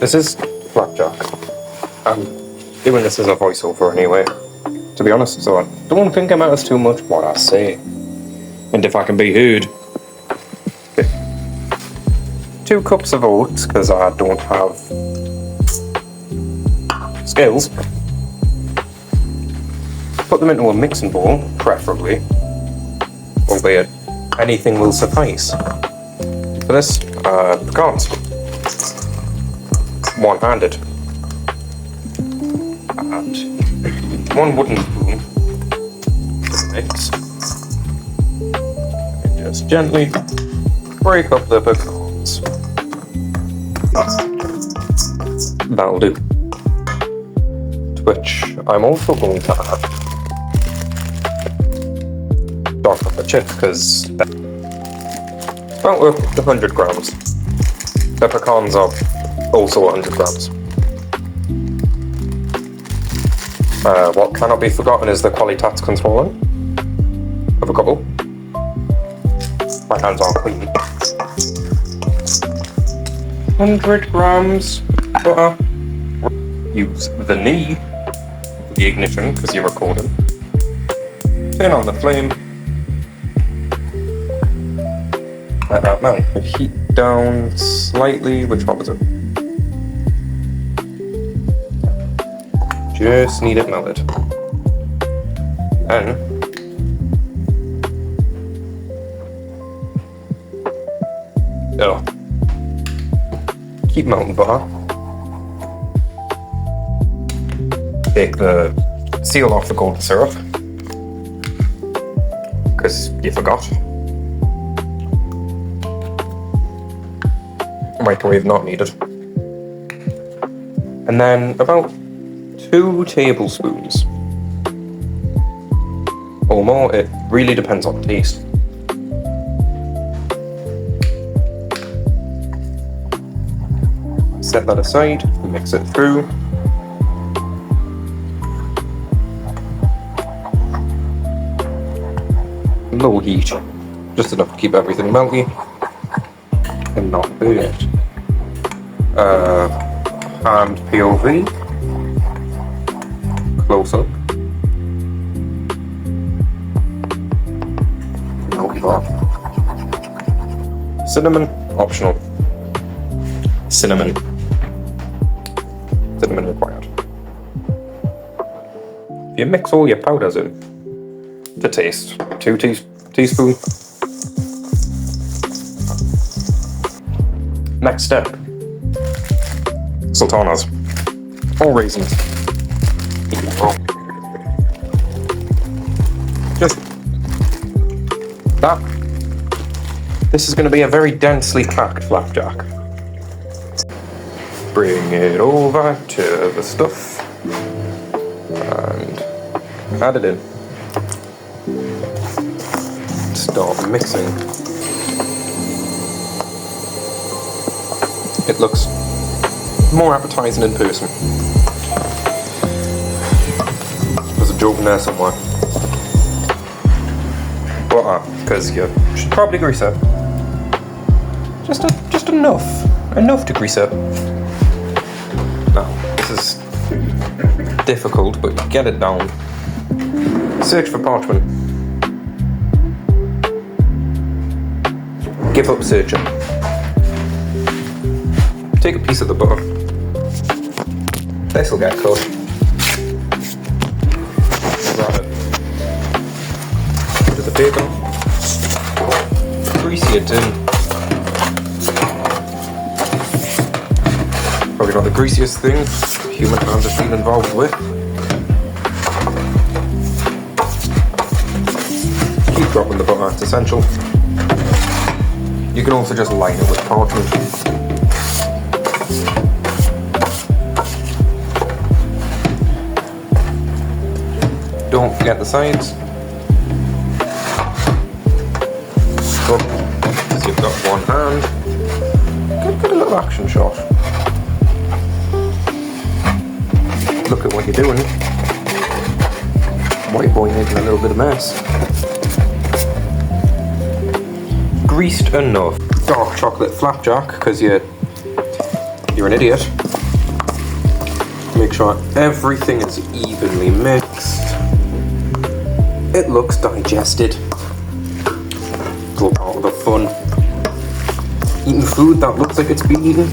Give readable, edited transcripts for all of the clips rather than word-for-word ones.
This is Flapjack. I'm doing this as a voiceover anyway, to be honest, so I don't think it matters too much what I say. And if I can be heard. Okay. 2 cups of oats, because I don't have scales. Put them into a mixing bowl, preferably. Albeit, anything will suffice. For this, pecans. One-handed. And 1 wooden spoon to mix. And just gently break up the pecans. That'll do. To which I'm also going to add dark chocolate chip, because about 100 grams. The pecans are also 100 grams. What cannot be forgotten is the qualitats controller of a couple. My hands are clean. 100 grams butter. Use the knee for the ignition because you're recording. Turn on the flame. Let that melt. Heat down slightly. Which one was it? Just need it melted. Then keep melting butter. Take the seal off the golden syrup because you forgot. Microwave not needed. And then about 2 tablespoons or more, it really depends on the taste. Set that aside, mix it through. Low heat, just enough to keep everything melty and not burnt. And POV. Close up. Cinnamon, optional. Cinnamon required. If you mix all your powders in to taste, 2 teaspoons. Next step, sultanas or raisins. Just that. This is going to be a very densely packed flapjack. Bring it over to the stuff and add it in. Start mixing. It looks more appetizing in person. There's a joke in there somewhere. Butter, because you should probably grease it. Just enough to grease it. Now, this is difficult, but get it down. Search for parchment. Give up searching. Take a piece of the butter. This will get cut. Grab it. To the paper. Grease your tin. Probably not the greasiest thing human hands have been involved with. Keep dropping the butter, it's essential. You can also just line it with parchment. Don't forget the sides. Because you've got one hand. Get a little action shot. Look at what you're doing. White boy making a little bit of mess. Greased enough. Dark chocolate flapjack, because you're an idiot. Make sure everything is evenly mixed. It looks digested. It's all part of the fun. Eating food that looks like it's been eaten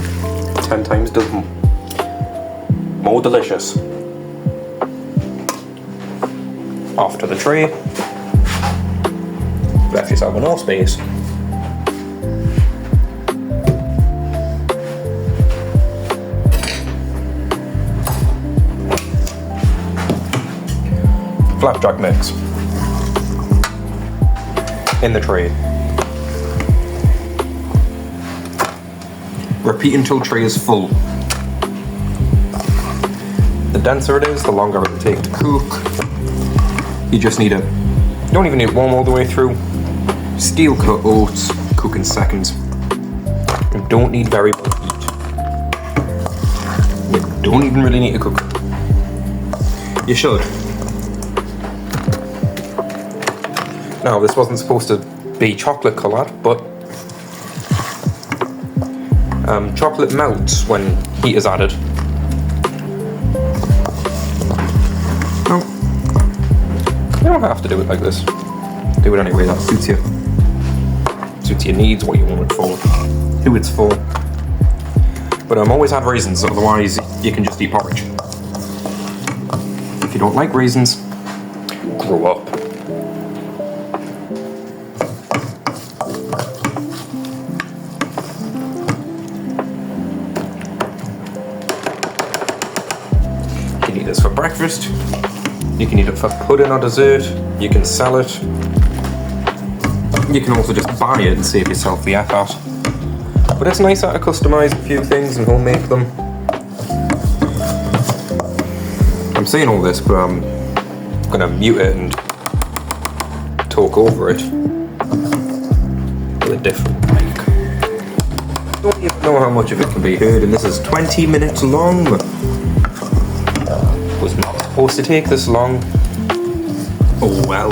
10 times does more delicious. Off to the tray. Left yourself enough space. Flapjack mix in the tray. Repeat until tray is full. The denser it is, the longer it will take to cook. You just need you don't even need it warm all the way through. Steel cut oats cook in seconds. You don't need very much heat. You don't even really need to cook. You should. Now, this wasn't supposed to be chocolate coloured, but chocolate melts when heat is added. No, you don't have to do it like this. Do it anyway, that suits you. Suits your needs, what you want it for, who it's for. But always add raisins, otherwise you can just eat porridge. If you don't like raisins, grow up. You can eat this for breakfast, you can eat it for pudding or dessert, you can sell it, you can also just buy it and save yourself the effort. But it's nicer to customise a few things and homemake them. I'm saying all this, but I'm going to mute it and talk over it with a different mic. Don't even know how much of it can be heard, and this is 20 minutes long. Was not supposed to take this long. Oh well.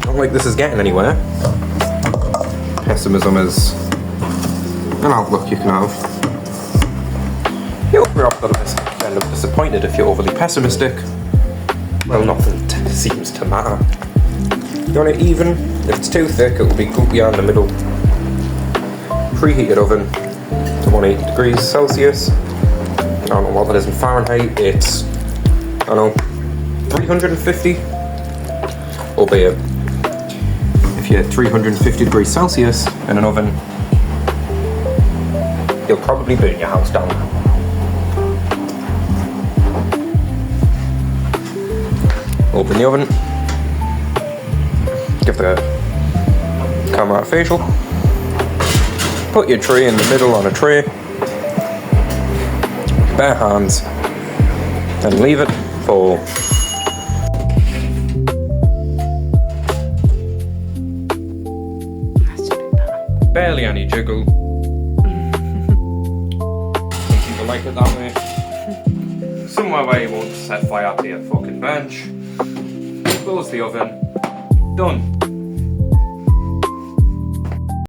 Not like this is getting anywhere. Pessimism is an outlook you can have. You'll be end up disappointed if you're overly pessimistic. Well, nothing seems to matter. You want it even? If it's too thick, it will be goopier in the middle. Preheated oven to 180 degrees Celsius. I don't know what that is in Fahrenheit. It's, I don't know, 350? Albeit, if you're 350 degrees Celsius in an oven, you'll probably burn your house down. Open the oven. Give the camera a facial. Put your tray in the middle on a tray. Bare hands. And leave it for barely any jiggle. Some people like it that way. Somewhere where you won't set fire to your fucking bench. Close the oven. Done.